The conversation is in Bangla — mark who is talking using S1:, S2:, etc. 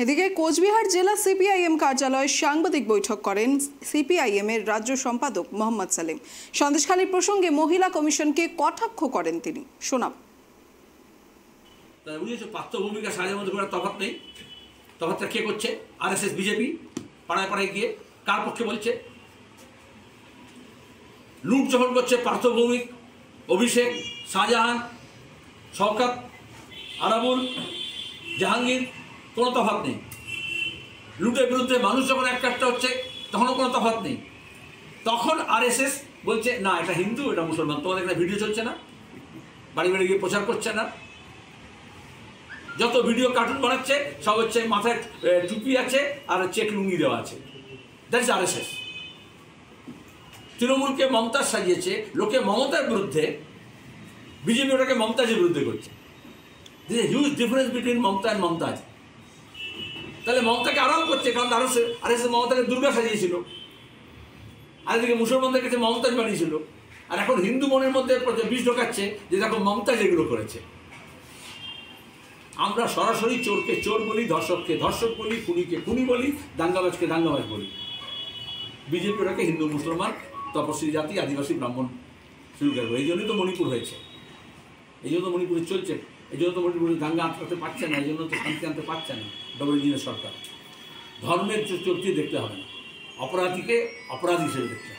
S1: এদিকে কোচবিহার জেলা সিপিআইএম কার্যালয়ে সাংবাদিক বৈঠক করেন সিপিআইএম এর রাজ্য সম্পাদক মোহাম্মদ সালিম। সন্দেশখালী প্রসঙ্গে মহিলা কমিশনকে কটাক্ষ করেন তিনি। শোনাব।
S2: পাত্র ভূমিকা সাজার মধ্যে কোনো তফাৎ নেই। তফাৎটা কে করছে? আরএসএস বিজেপি পাড়ায় পাড়ায় গিয়ে কার পক্ষে বলছে? লুট যখন করছে পার্থ ভৌমিক, অভিষেক, শাহজাহান, শওকত, আরাবুল, জাহাঙ্গীর, কোনো তফাৎ নেই। লুটের বিরুদ্ধে মানুষ যখন একটা হচ্ছে তখনও কোনো তফাৎ নেই। তখন আরএসএস বলছে না এটা হিন্দু এটা মুসলমান। তোমাদের এখানে ভিডিও চলছে না? বাড়ি বাড়ি গিয়ে প্রচার করছে না? যত ভিডিও কার্টুন বানাচ্ছে সব হচ্ছে মাথায় টুপি আছে আর চেক লুঙ্গি দেওয়া আছে। That is RSS. তৃণমূলকে মমতাজ সাজিয়েছে, লোকে মমতার বিরুদ্ধে, বিজেপি ওটাকে মমতাজের বিরুদ্ধে করছে। This a huge difference between Mamata and Mumtaz. তাহলে মমতাকে আড়াল করছে, কারণ আরএসএস মমতাকে দুর্গা সাজিয়েছিল, আরেকদিকে মুসলমানদের কাছে মমতাজ বানিয়েছিল, আর এখন হিন্দু মনের মধ্যে বিষ ঢোকাচ্ছে যে দেখো মমতাজ এগুলো করেছে। আমরা সরাসরি চোরকে চোর বলি, ধর্ষককে ধর্ষক বলি, খুনিকে খুনি বলি, দাঙ্গাবাজকে দাঙ্গাবাজ বলি। বিজেপি ওটাকে হিন্দু মুসলমান, তপস্বী জাতি, আদিবাসী, ব্রাহ্মণ শুরু করবো। এই জন্যই তো মণিপুর হয়েছে, এই জন্য তো মণিপুরে চলছে, এই জন্য তো মণিপুরে দাঙ্গা আনতে পারছে না, এই জন্য তো শান্তি আনতে পারছে না ডবল ইঞ্জিনের সরকার। ধর্মের চরিত্র দেখতে হবে না, অপরাধীকে অপরাধী হিসেবে দেখতে হবে।